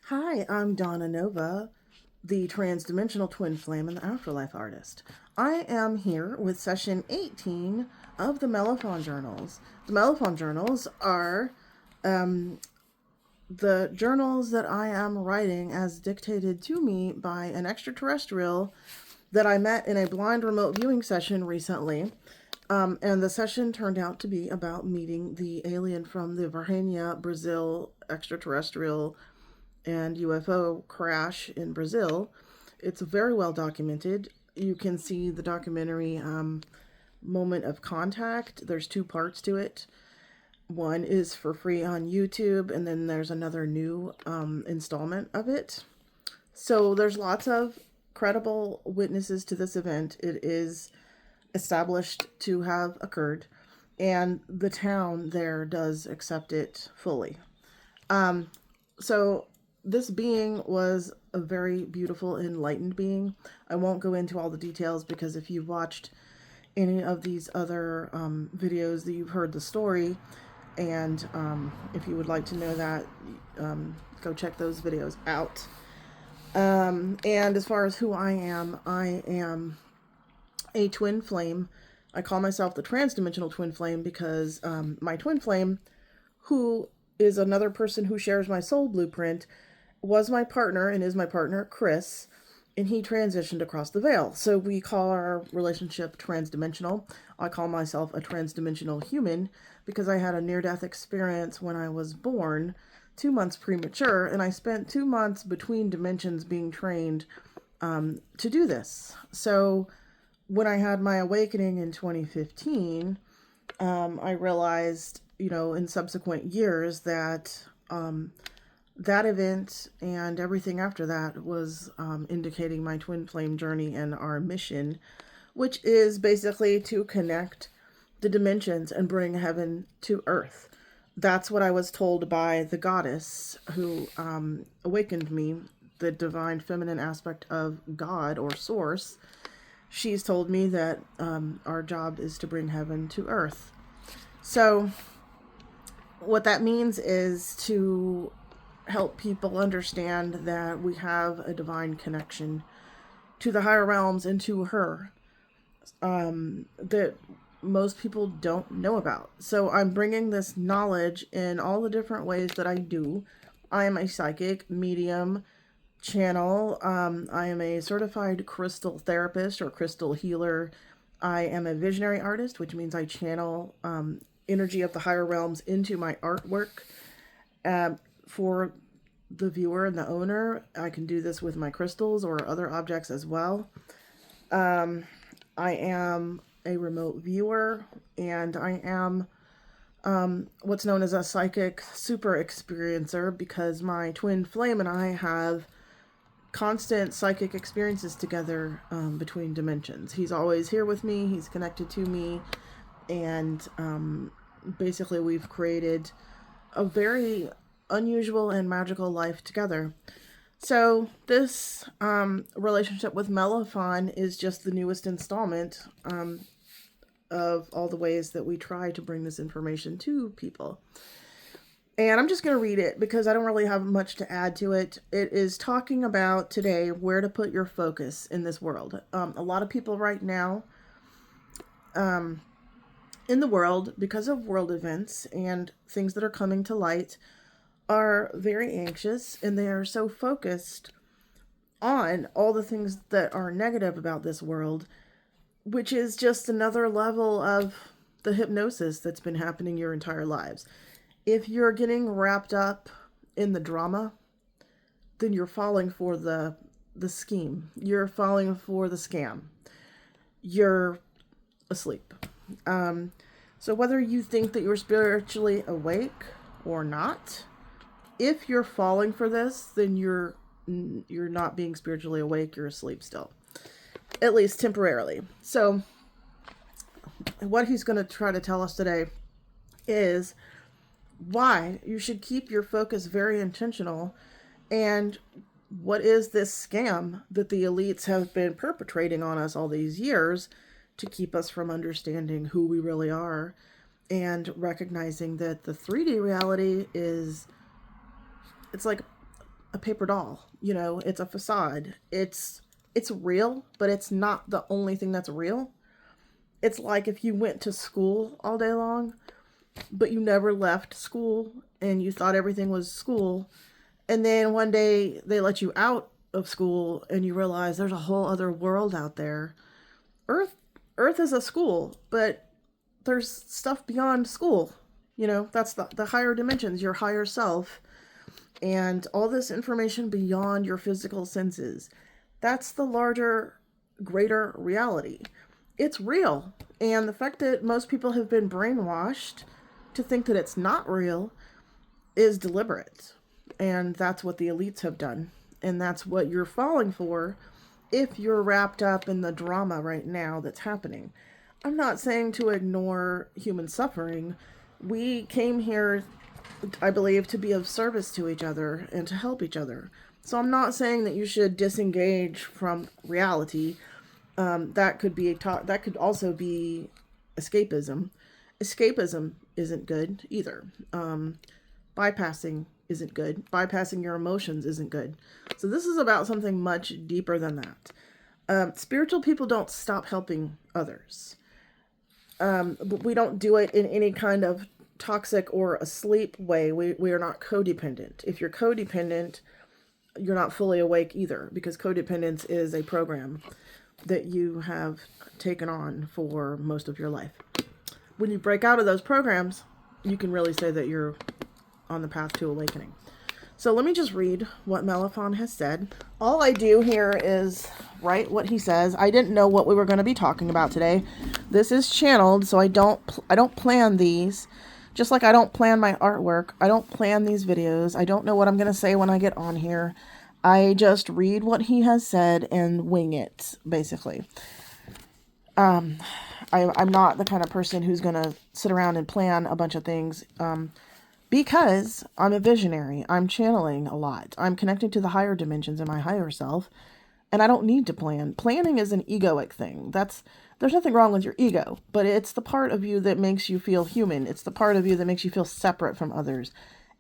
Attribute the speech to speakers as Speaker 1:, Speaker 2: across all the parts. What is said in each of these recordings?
Speaker 1: Hi, I'm Donna Nova, the Transdimensional Twin Flame and the Afterlife Artist. I am here with session 18 of the MELAFON journals. The MELAFON journals are the journals that I am writing as dictated to me by an extraterrestrial that I met in a blind remote viewing session recently. And the session turned out to be about meeting the alien from the Varginha, Brazil extraterrestrial and UFO crash in Brazil. It's very well documented. You can see the documentary Moment of Contact. There's two parts to it. One is for free on YouTube, and then there's another new installment of it. So there's lots of credible witnesses to this event. It is established to have occurred, and the town there does accept it fully. So this being was a very beautiful, enlightened being. I won't go into all the details because if you've watched any of these other videos, that you've heard the story, and if you would like to know that, go check those videos out. And as far as who I am a twin flame. I call myself the Transdimensional Twin Flame because my twin flame, who is another person who shares my soul blueprint, was my partner and is my partner, Chris, and he transitioned across the veil. So we call our relationship transdimensional. I call myself a transdimensional human because I had a near-death experience when I was born, 2 months premature, and I spent 2 months between dimensions being trained to do this. So when I had my awakening in 2015, I realized, in subsequent years that that event and everything after that was indicating my twin flame journey and our mission, which is basically to connect the dimensions and bring heaven to earth. That's what I was told by the goddess who awakened me, the divine feminine aspect of God or source. She's told me that our job is to bring heaven to earth. So what that means is to help people understand that we have a divine connection to the higher realms and to her that most people don't know about. So I'm bringing this knowledge in all the different ways that I do. I am a psychic, medium, channel. I am a certified crystal therapist or crystal healer. I am a visionary artist, which means I channel energy of the higher realms into my artwork. For the viewer and the owner, I can do this with my crystals or other objects as well. I am a remote viewer, and I am what's known as a psychic super experiencer because my twin flame and I have constant psychic experiences together between dimensions. He's always here with me, he's connected to me, and basically we've created a very unusual and magical life together. So this relationship with MELAFON is just the newest installment of all the ways that we try to bring this information to people. And I'm just going to read it because I don't really have much to add to it. It is talking about today where to put your focus in this world. A lot of people right now in the world, because of world events and things that are coming to light, are very anxious, and they are so focused on all the things that are negative about this world, which is just another level of the hypnosis that's been happening your entire lives. If you're getting wrapped up in the drama, then you're falling for the scheme. You're falling for the scam. You're asleep. So whether you think that you're spiritually awake or not, if you're falling for this, then you're not being spiritually awake. You're asleep still, at least temporarily. So what he's going to try to tell us today is why you should keep your focus very intentional, and what is this scam that the elites have been perpetrating on us all these years to keep us from understanding who we really are and recognizing that the 3D reality it's like a paper doll. You know, it's a facade. It's real, but it's not the only thing that's real. It's like if you went to school all day long, but you never left school and you thought everything was school. And then one day they let you out of school and you realize there's a whole other world out there. Earth is a school, but there's stuff beyond school. You know, that's the higher dimensions, your higher self, and all this information beyond your physical senses. That's the larger, greater reality. It's real. And the fact that most people have been brainwashed to think that it's not real is deliberate. And that's what the elites have done. And that's what you're falling for if you're wrapped up in the drama right now that's happening. I'm not saying to ignore human suffering. We came here, I believe, to be of service to each other and to help each other. So I'm not saying that you should disengage from reality. That could also be escapism. Escapism isn't good either. Bypassing isn't good. Bypassing your emotions isn't good. So this is about something much deeper than that. Spiritual people don't stop helping others. But we don't do it in any kind of toxic or asleep way. We are not codependent. If you're codependent, you're not fully awake either, because codependence is a program that you have taken on for most of your life. When you break out of those programs, you can really say that you're on the path to awakening. So let me just read what MELAFON has said. All I do here is write what he says. I didn't know what we were going to be talking about today. This is channeled, so I don't plan these. Just like I don't plan my artwork. I don't plan these videos. I don't know what I'm going to say when I get on here. I just read what he has said and wing it, basically. I'm not the kind of person who's going to sit around and plan a bunch of things. Because I'm a visionary. I'm channeling a lot. I'm connected to the higher dimensions in my higher self. And I don't need to plan. Planning is an egoic thing. There's nothing wrong with your ego. But it's the part of you that makes you feel human. It's the part of you that makes you feel separate from others.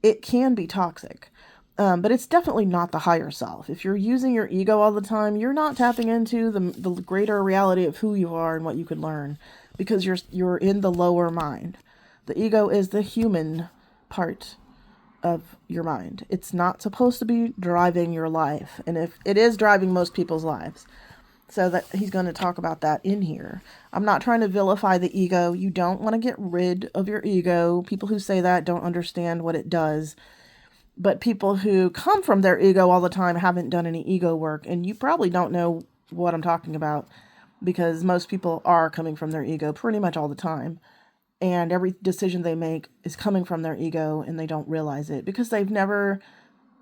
Speaker 1: It can be toxic. But it's definitely not the higher self. If you're using your ego all the time, you're not tapping into the greater reality of who you are and what you could learn. Because you're in the lower mind. The ego is the human part of your mind. It's not supposed to be driving your life, and if it is driving most people's lives, so that he's going to talk about that in here. I'm not trying to vilify the ego. You don't want to get rid of your ego. People who say that don't understand what it does, but people who come from their ego all the time haven't done any ego work, and you probably don't know what I'm talking about, because most people are coming from their ego pretty much all the time. And every decision they make is coming from their ego, and they don't realize it because they've never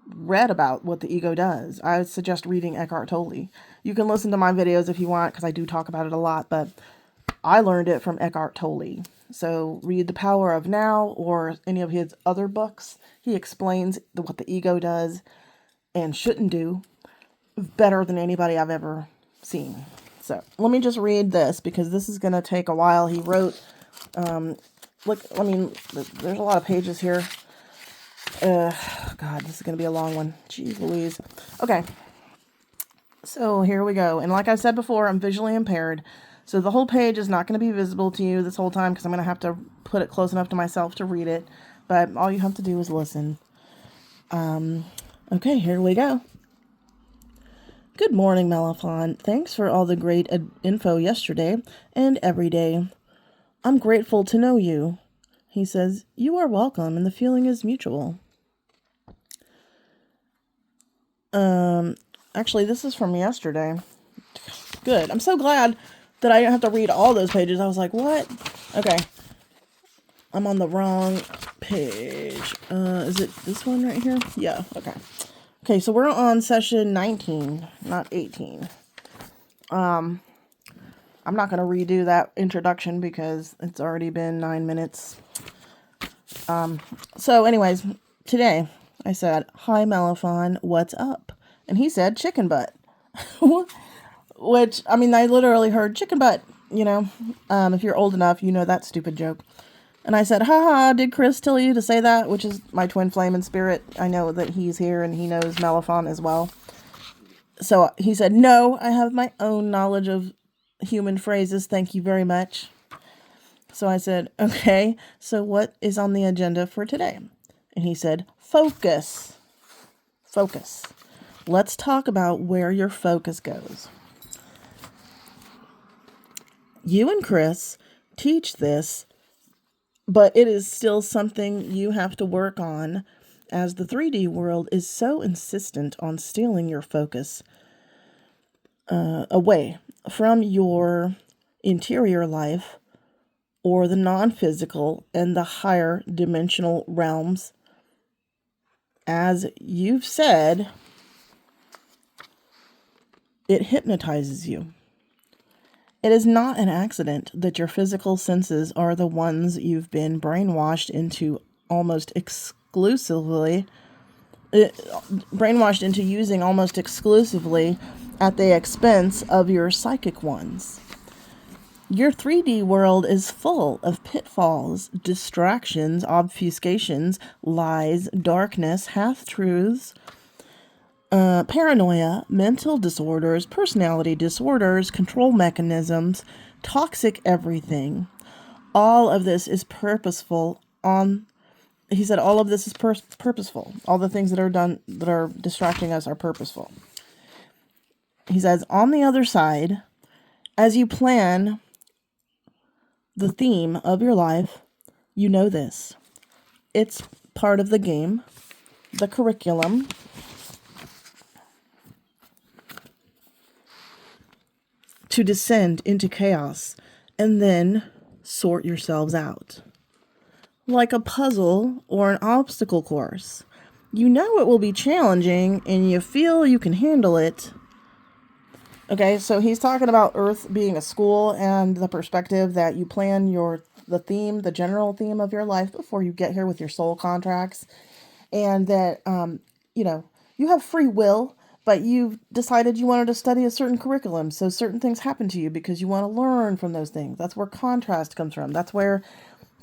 Speaker 1: read about what the ego does. I would suggest reading Eckhart Tolle. You can listen to my videos if you want, because I do talk about it a lot, but I learned it from Eckhart Tolle. So read The Power of Now or any of his other books. He explains what the ego does and shouldn't do better than anybody I've ever seen. So let me just read this, because this is going to take a while. He wrote... there's a lot of pages here. God, this is going to be a long one. Jeez Louise. Okay. So here we go. And like I said before, I'm visually impaired. So the whole page is not going to be visible to you this whole time, because I'm going to have to put it close enough to myself to read it. But all you have to do is listen. Okay, here we go. Good morning, MELAFON. Thanks for all the great info yesterday and every day. I'm grateful to know you. He says, you are welcome, and the feeling is mutual. Actually, this is from yesterday. Good. I'm so glad that I didn't have to read all those pages. I was like, what? Okay. I'm on the wrong page. Is it this one right here? Yeah, okay. Okay, so we're on session 19, not 18. I'm not going to redo that introduction because it's already been 9 minutes. So anyways, today I said, hi MELAFON, what's up? And he said chicken butt. Which, I mean, I literally heard chicken butt, you know. If you're old enough, you know that stupid joke. And I said, haha, did Chris tell you to say that? Which is my twin flame in spirit. I know that he's here and he knows MELAFON as well. So he said, no, I have my own knowledge of human phrases. Thank you very much. So I said, okay, so what is on the agenda for today? And he said, focus. Focus. Let's talk about where your focus goes. You and Chris teach this, but it is still something you have to work on, as the 3D world is so insistent on stealing your focus away from your interior life or the non-physical and the higher dimensional realms. As you've said, it hypnotizes you. It is not an accident that your physical senses are the ones you've been brainwashed into almost exclusively, using almost exclusively at the expense of your psychic ones. Your 3D world is full of pitfalls, distractions, obfuscations, lies, darkness, half-truths, paranoia, mental disorders, personality disorders, control mechanisms, toxic everything. All of this is purposeful he said all of this is purposeful. All the things that are done that are distracting us are purposeful. He says, on the other side, as you plan the theme of your life, you know this. It's part of the game, the curriculum. To descend into chaos and then sort yourselves out. Like a puzzle or an obstacle course. You know it will be challenging and you feel you can handle it. Okay, so he's talking about Earth being a school and the perspective that you plan the general theme of your life before you get here with your soul contracts. And that, you have free will, but you've decided you wanted to study a certain curriculum. So certain things happen to you because you want to learn from those things. That's where contrast comes from. That's where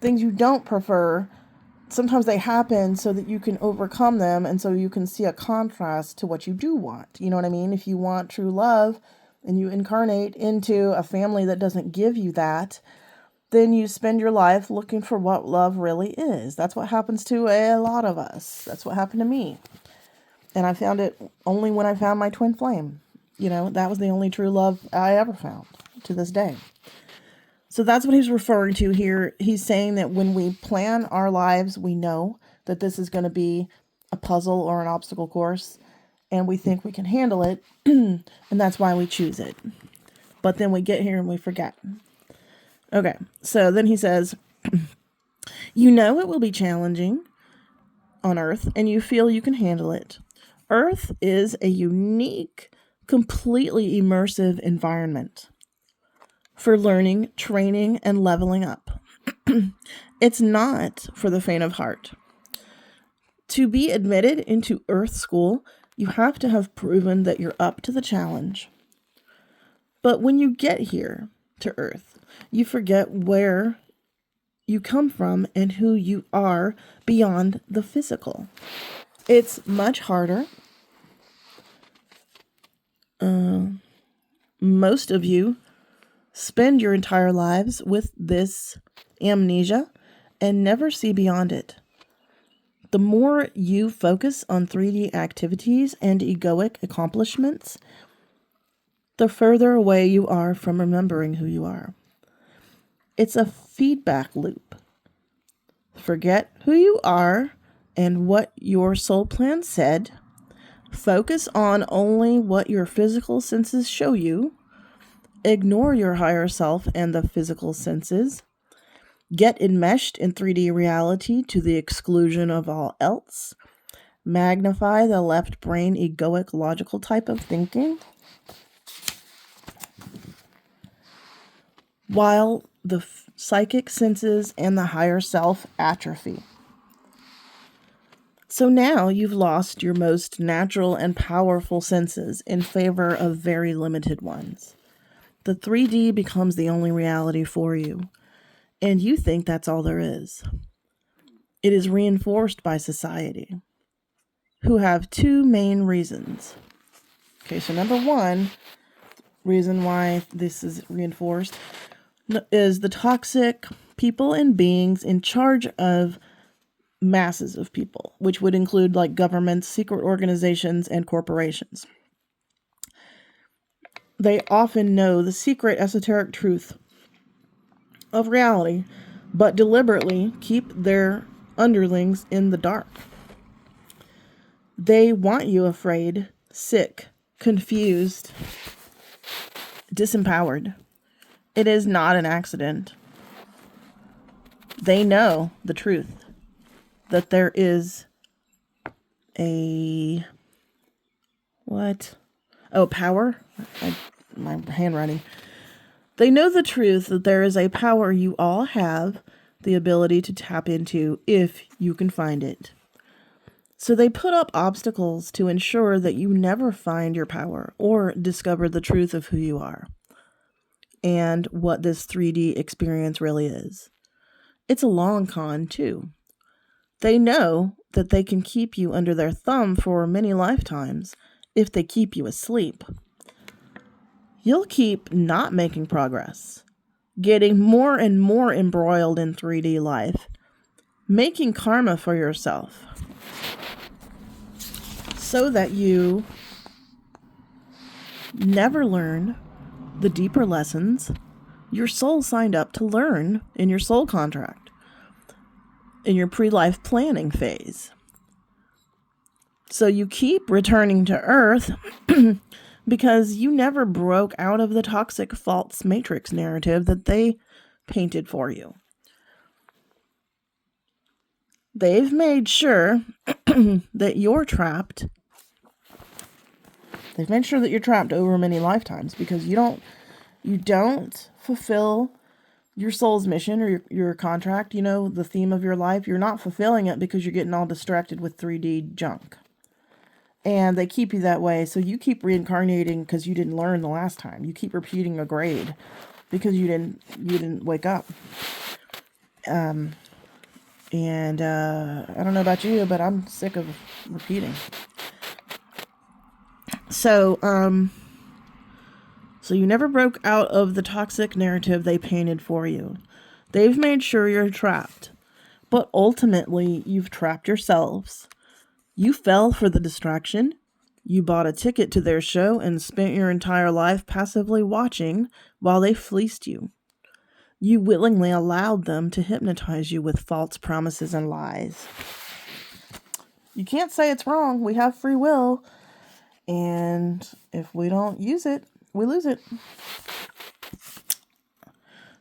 Speaker 1: things you don't prefer, sometimes they happen so that you can overcome them. And so you can see a contrast to what you do want. You know what I mean? If you want true love and you incarnate into a family that doesn't give you that, then you spend your life looking for what love really is. That's what happens to a lot of us. That's what happened to me. And I found it only when I found my twin flame. That was the only true love I ever found to this day. So that's what he's referring to here. He's saying that when we plan our lives, we know that this is going to be a puzzle or an obstacle course, and we think we can handle it, and that's why we choose it. But then we get here and we forget. Okay, so then he says, you know it will be challenging on Earth, and you feel you can handle it. Earth is a unique, completely immersive environment for learning, training, and leveling up. It's not for the faint of heart. To be admitted into Earth School, you have to have proven that you're up to the challenge. But when you get here to Earth, you forget where you come from and who you are beyond the physical. It's much harder. Most of you spend your entire lives with this amnesia and never see beyond it. The more you focus on 3D activities and egoic accomplishments, the further away you are from remembering who you are. It's a feedback loop. Forget who you are and what your soul plan said. Focus on only what your physical senses show you. Ignore your higher self and the physical senses. Get enmeshed in 3D reality to the exclusion of all else. Magnify the left brain egoic logical type of thinking, while the psychic senses and the higher self atrophy. So now you've lost your most natural and powerful senses in favor of very limited ones. The 3D becomes the only reality for you. And you think that's all there is. It is reinforced by society, who have two main reasons. Okay, so number one reason why this is reinforced is the toxic people and beings in charge of masses of people, which would include like governments, secret organizations, and corporations. They often know the secret esoteric truth of reality, but deliberately keep their underlings in the dark. They want you afraid, sick, confused, disempowered. It is not an accident. They know the truth, that there is a... what? Oh, power? My handwriting. They know the truth that there is a power you all have the ability to tap into if you can find it. So they put up obstacles to ensure that you never find your power or discover the truth of who you are and what this 3D experience really is. It's a long con, too. They know that they can keep you under their thumb for many lifetimes if they keep you asleep. You'll keep not making progress, getting more and more embroiled in 3D life, making karma for yourself, so that you never learn the deeper lessons your soul signed up to learn in your soul contract, in your pre-life planning phase. So you keep returning to Earth because you never broke out of the toxic false matrix narrative that they painted for you. They've made sure that you're trapped. They've made sure that you're trapped over many lifetimes because you don't fulfill your soul's mission or your contract, the theme of your life. You're not fulfilling it because you're getting all distracted with 3D junk. And they keep you that way, so you keep reincarnating because you didn't learn the last time. You keep repeating a grade because you didn't wake up. I don't know about you, but I'm sick of repeating. So you never broke out of the toxic narrative they painted for you. They've made sure you're trapped, but ultimately you've trapped yourselves. You fell for the distraction. You bought a ticket to their show and spent your entire life passively watching while they fleeced you. You willingly allowed them to hypnotize you with false promises and lies. You can't say it's wrong. We have free will. And if we don't use it, we lose it.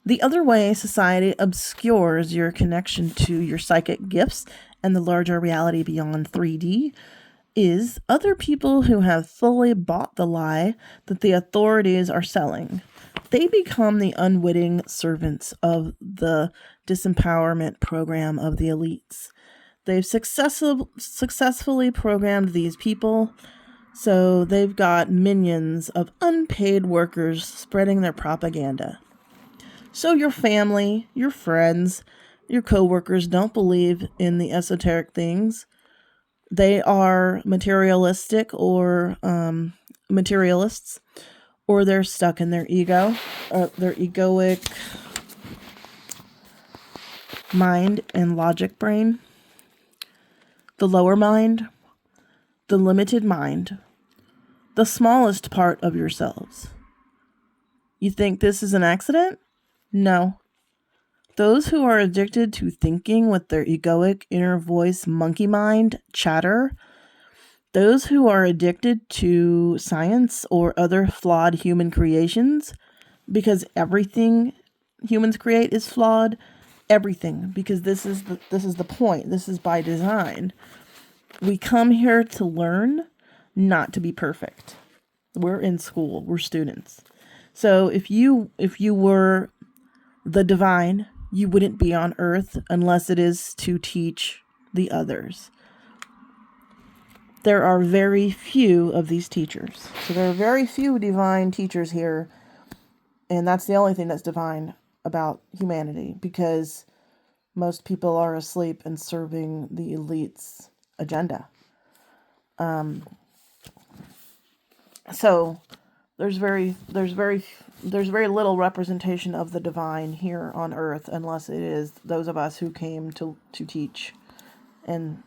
Speaker 1: The other way society obscures your connection to your psychic gifts and the larger reality beyond 3D is other people who have fully bought the lie that the authorities are selling. They become the unwitting servants of the disempowerment program of the elites. They've successfully programmed these people, so they've got minions of unpaid workers spreading their propaganda. So your family, your friends, your coworkers don't believe in the esoteric things. They are materialistic or materialists, or they're stuck in their ego, their egoic mind and logic brain, the lower mind, the limited mind, the smallest part of yourselves. You think this is an accident? No. Those who are addicted to thinking with their egoic inner voice monkey mind chatter, those who are addicted to science or other flawed human creations, because everything humans create is flawed, everything, because this is the point. This is by design. We come here to learn, not to be perfect. We're in school. We're students. So if you were the divine, you wouldn't be on earth unless it is to teach the others. There are very few of these teachers. So there are very few divine teachers here, and that's the only thing that's divine. about humanity, because most people are asleep and serving the elite's agenda. So there's very little representation of the divine here on Earth, unless it is those of us who came to teach and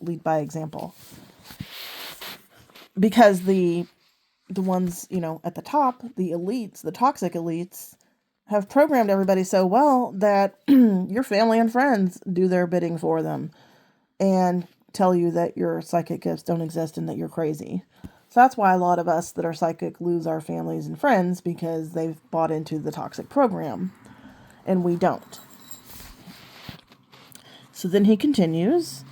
Speaker 1: lead by example. Because the ones, at the top, the elites, the toxic elites, have programmed everybody so well that your family and friends do their bidding for them and tell you that your psychic gifts don't exist and that you're crazy. So that's why a lot of us that are psychic lose our families and friends, because they've bought into the toxic program and we don't. So then he continues,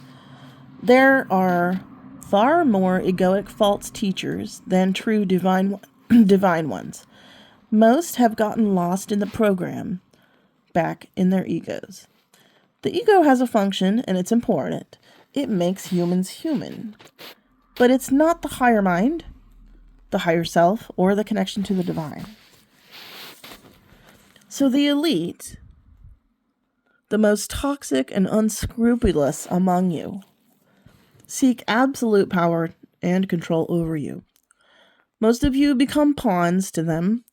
Speaker 1: there are far more egoic false teachers than true divine ones. Most have gotten lost in the program, back in their egos. The ego has a function and it's important. It makes humans human. But it's not the higher mind, the higher self, or the connection to the divine. So the elite, the most toxic and unscrupulous among you, seek absolute power and control over you. Most of you become pawns to them.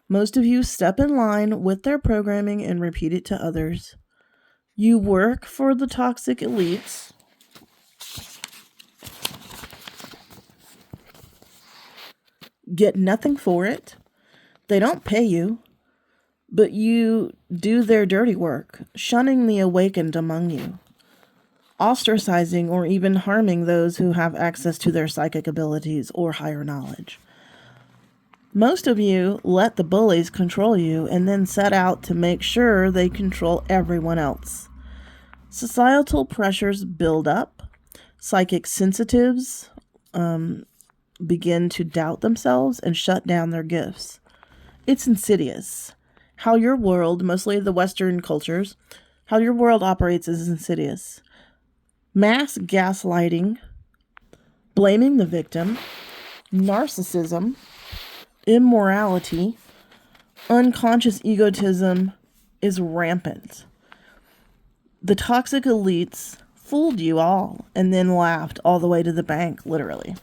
Speaker 1: Most of you step in line with their programming and repeat it to others. You work for the toxic elites. Get nothing for it. They don't pay you, but you do their dirty work, shunning the awakened among you, ostracizing or even harming those who have access to their psychic abilities or higher knowledge. Most of you let the bullies control you and then set out to make sure they control everyone else. Societal pressures build up. Psychic sensitives begin to doubt themselves and shut down their gifts. It's insidious. How your world, mostly the Western cultures, how your world operates is insidious. Mass gaslighting, blaming the victim, narcissism, immorality, unconscious egotism is rampant. The toxic elites fooled you all and then laughed all the way to the bank, literally.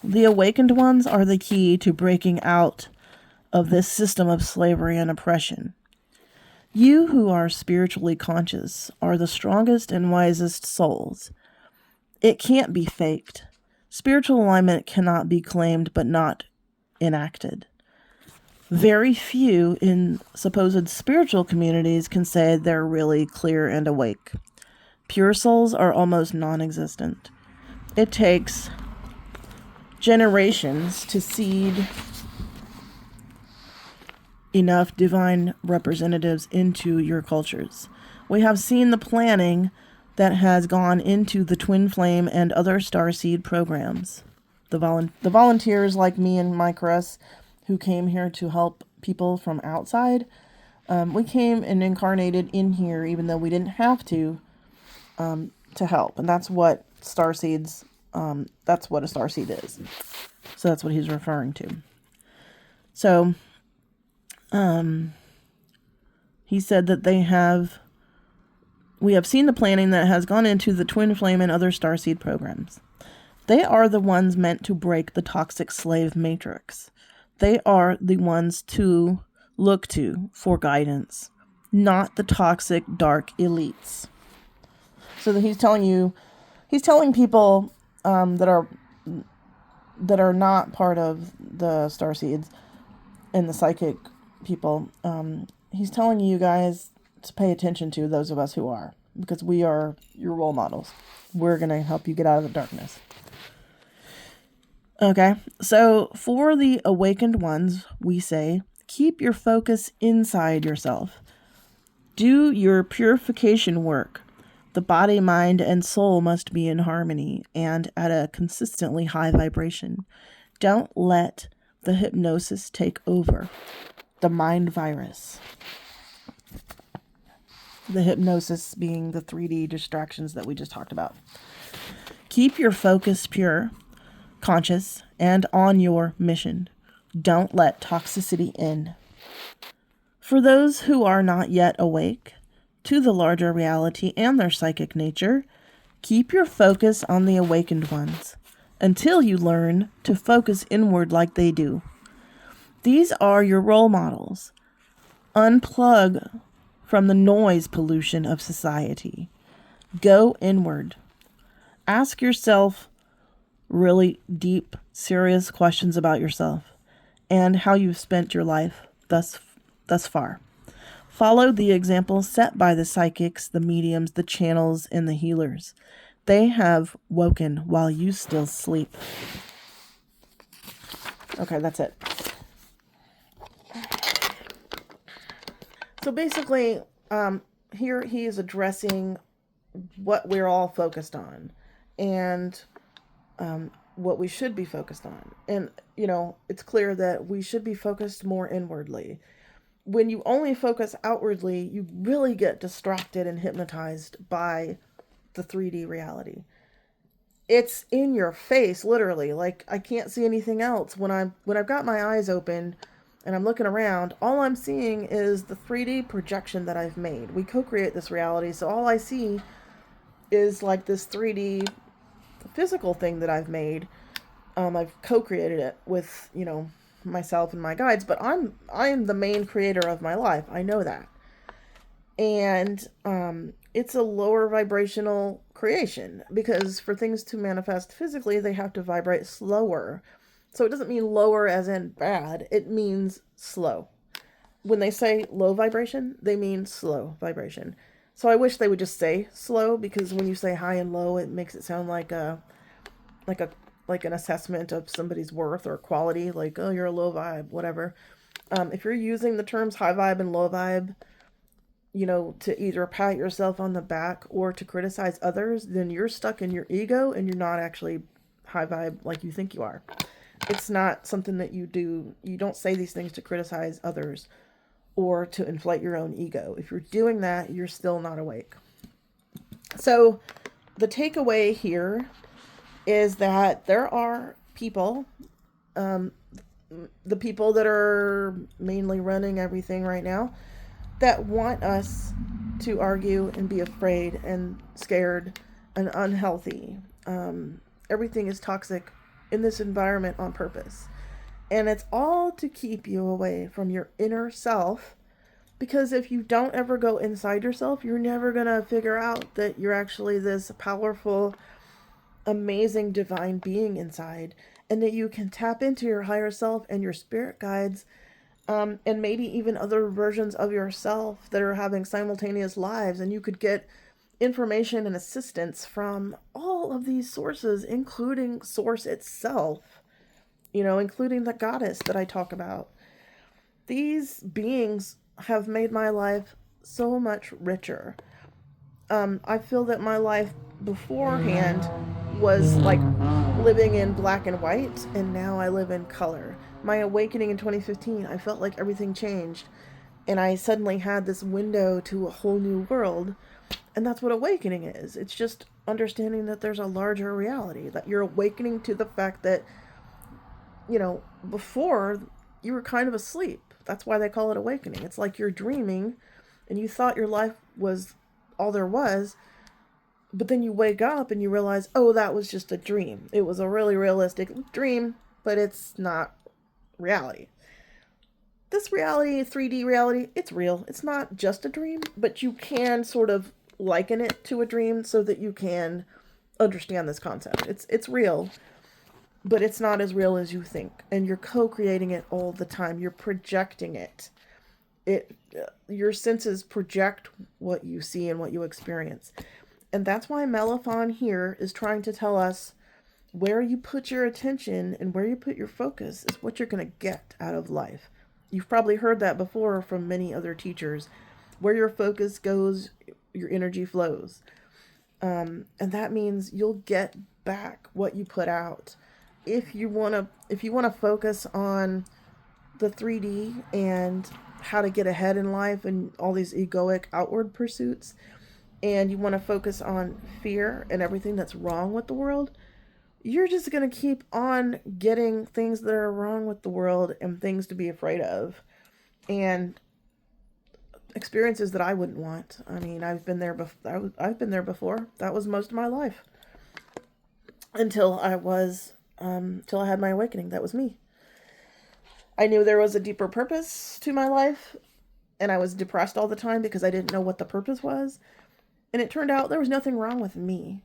Speaker 1: The awakened ones are the key to breaking out of this system of slavery and oppression. You who are spiritually conscious are the strongest and wisest souls. It can't be faked. Spiritual alignment cannot be claimed but not enacted. Very few in supposed spiritual communities can say they're really clear and awake. Pure souls are almost non-existent. It takes generations to seed enough divine representatives into your cultures. We have seen the planning that has gone into the Twin Flame and other starseed programs. The volunteers like me and Mike Russ, who came here to help people from outside, we came and incarnated in here even though we didn't have to help. And that's what starseeds, that's what a starseed is. So that's what he's referring to. So he said that we have seen the planning that has gone into the Twin Flame and other starseed programs. They are the ones meant to break the toxic slave matrix. They are the ones to look to for guidance, not the toxic dark elites. So that he's telling people that are not part of the starseeds and the psychic people, he's telling you guys to pay attention to those of us who are, because we are your role models. We're going to help you get out of the darkness. Okay, so for the awakened ones, we say, keep your focus inside yourself. Do your purification work. The body, mind, and soul must be in harmony and at a consistently high vibration. Don't let the hypnosis take over. The mind virus. The hypnosis being the 3D distractions that we just talked about. Keep your focus pure, conscious, and on your mission. Don't let toxicity in. For those who are not yet awake to the larger reality and their psychic nature, keep your focus on the awakened ones until you learn to focus inward like they do. These are your role models. Unplug from the noise pollution of society. Go inward. Ask yourself really deep, serious questions about yourself and how you've spent your life thus far. Follow the examples set by the psychics, the mediums, the channels, and the healers. They have woken while you still sleep. Okay, that's it. So basically, here he is addressing what we're all focused on and what we should be focused on. And, you know, it's clear that we should be focused more inwardly. When you only focus outwardly, you really get distracted and hypnotized by the 3D reality. It's in your face, literally. Like, I can't see anything else. When I've got my eyes open and I'm looking around, all I'm seeing is the 3D projection that I've made. We co-create this reality, so all I see is like this 3D physical thing that I've made. I've co-created it with, you know, myself and my guides, but I am the main creator of my life. I know that. And it's a lower vibrational creation, because for things to manifest physically, they have to vibrate slower. So it doesn't mean lower as in bad. It means slow. When they say low vibration, they mean slow vibration. So I wish they would just say slow, because when you say high and low, it makes it sound like an assessment of somebody's worth or quality, like, oh, you're a low vibe, whatever. If you're using the terms high vibe and low vibe, you know, to either pat yourself on the back or to criticize others, then you're stuck in your ego and you're not actually high vibe like you think you are. It's not something that you do. You don't say these things to criticize others or to inflate your own ego. If you're doing that, you're still not awake. So the takeaway here is that there are people, the people that are mainly running everything right now, that want us to argue and be afraid and scared and unhealthy. Everything is toxic in this environment on purpose. And it's all to keep you away from your inner self, because if you don't ever go inside yourself, you're never going to figure out that you're actually this powerful, amazing divine being inside, and that you can tap into your higher self and your spirit guides, and maybe even other versions of yourself that are having simultaneous lives, and you could get information and assistance from all of these sources, including Source itself, you know, including the goddess that I talk about. These beings have made my life so much richer. I feel that my life beforehand was like living in black and white, and now I live in color. My awakening in 2015, I felt like everything changed, and I suddenly had this window to a whole new world. And that's what awakening is. It's just understanding that there's a larger reality, that you're awakening to the fact that, you know, before you were kind of asleep. That's why they call it awakening. It's like you're dreaming and you thought your life was all there was, but then you wake up and you realize, oh, that was just a dream. It was a really realistic dream, but it's not reality. This reality, 3D reality, it's real. It's not just a dream, but you can sort of liken it to a dream so that you can understand this concept. It's real, but it's not as real as you think, and you're co-creating it all the time. You're projecting it. Your senses project what you see and what you experience. And that's why MELAFON here is trying to tell us where you put your attention and where you put your focus is what you're going to get out of life. You've probably heard that before from many other teachers. Where your focus goes, your energy flows. And that means you'll get back what you put out. If you want to focus on the 3D and how to get ahead in life and all these egoic outward pursuits, and you want to focus on fear and everything that's wrong with the world, you're just going to keep on getting things that are wrong with the world and things to be afraid of. And experiences that I wouldn't want. I mean, I've been there before. That was most of my life. Until till I had my awakening. That was me. I knew there was a deeper purpose to my life, and I was depressed all the time because I didn't know what the purpose was. And it turned out there was nothing wrong with me.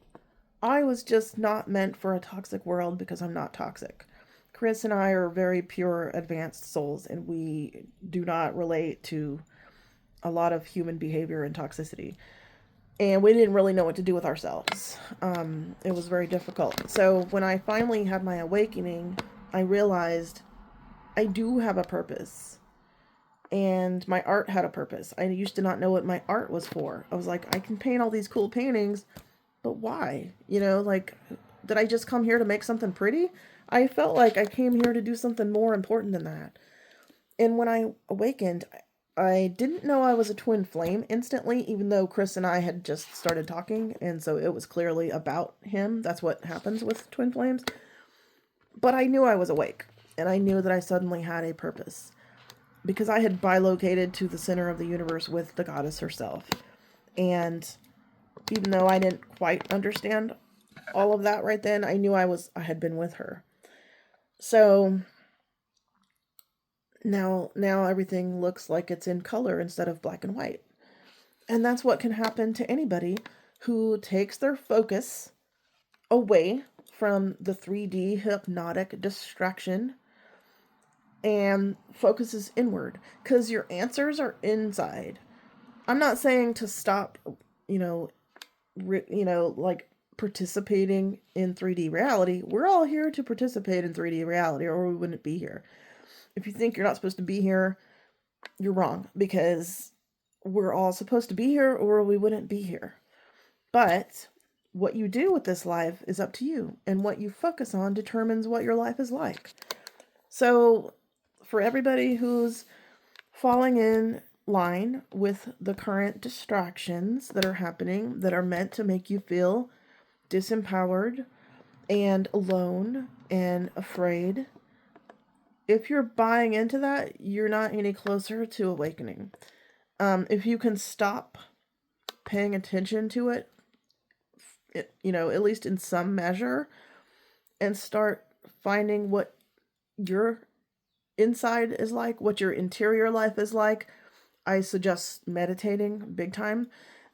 Speaker 1: I was just not meant for a toxic world because I'm not toxic. Chris and I are very pure, advanced souls, and we do not relate to a lot of human behavior and toxicity. And we didn't really know what to do with ourselves. It was very difficult. So when I finally had my awakening, I realized I do have a purpose. And my art had a purpose. I used to not know what my art was for. I was like, I can paint all these cool paintings, but why? You know, like, did I just come here to make something pretty? I felt like I came here to do something more important than that. And when I awakened, I didn't know I was a twin flame instantly, even though Chris and I had just started talking, and so it was clearly about him. That's what happens with twin flames. But I knew I was awake, and I knew that I suddenly had a purpose, because I had bilocated to the center of the universe with the goddess herself. And even though I didn't quite understand all of that right then, I knew I had been with her. So now everything looks like it's in color instead of black and white. And that's what can happen to anybody who takes their focus away from the 3D hypnotic distraction and focuses inward, because your answers are inside. I'm not saying to stop, like participating in 3D reality. We're all here to participate in 3D reality, or we wouldn't be here. If you think you're not supposed to be here, you're wrong, because we're all supposed to be here or we wouldn't be here. But what you do with this life is up to you, and what you focus on determines what your life is like. So for everybody who's falling in line with the current distractions that are happening, that are meant to make you feel disempowered and alone and afraid, if you're buying into that, you're not any closer to awakening. If you can stop paying attention to it, at least in some measure, and start finding what your inside is like, what your interior life is like, I suggest meditating big time.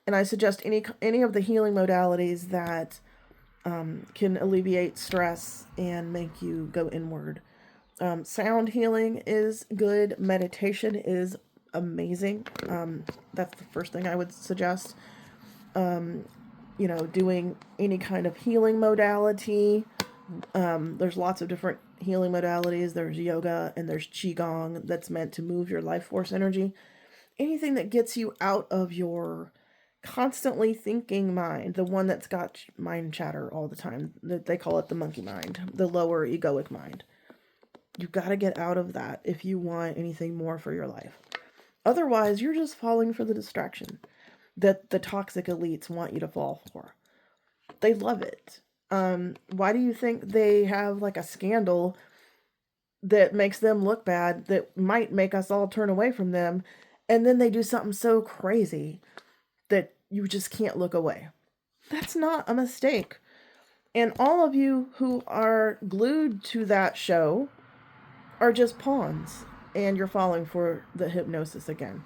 Speaker 1: And I suggest any of the healing modalities that can alleviate stress and make you go inward. Sound healing is good. Meditation is amazing. That's the first thing I would suggest. Doing any kind of healing modality. There's lots of different healing modalities. There's yoga and there's qigong that's meant to move your life force energy. Anything that gets you out of your constantly thinking mind, the one that's got mind chatter all the time. They call it the monkey mind, the lower egoic mind. You've got to get out of that if you want anything more for your life. Otherwise, you're just falling for the distraction that the toxic elites want you to fall for. They love it. Why do you think they have like a scandal that makes them look bad, that might make us all turn away from them, and then they do something so crazy that you just can't look away? That's not a mistake. And all of you who are glued to that show are just pawns, and you're falling for the hypnosis again.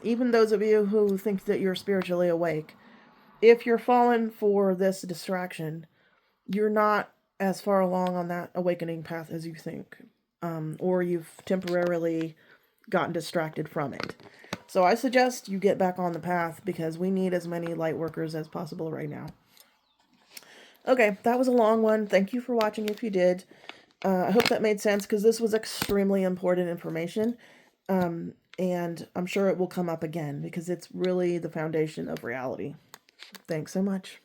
Speaker 1: Even those of you who think that you're spiritually awake, if you're falling for this distraction, you're not as far along on that awakening path as you think, or you've temporarily gotten distracted from it. So I suggest you get back on the path, because we need as many light workers as possible right now. Okay, that was a long one. Thank you for watching if you did. I hope that made sense, because this was extremely important information. And I'm sure it will come up again, because it's really the foundation of reality. Thanks so much.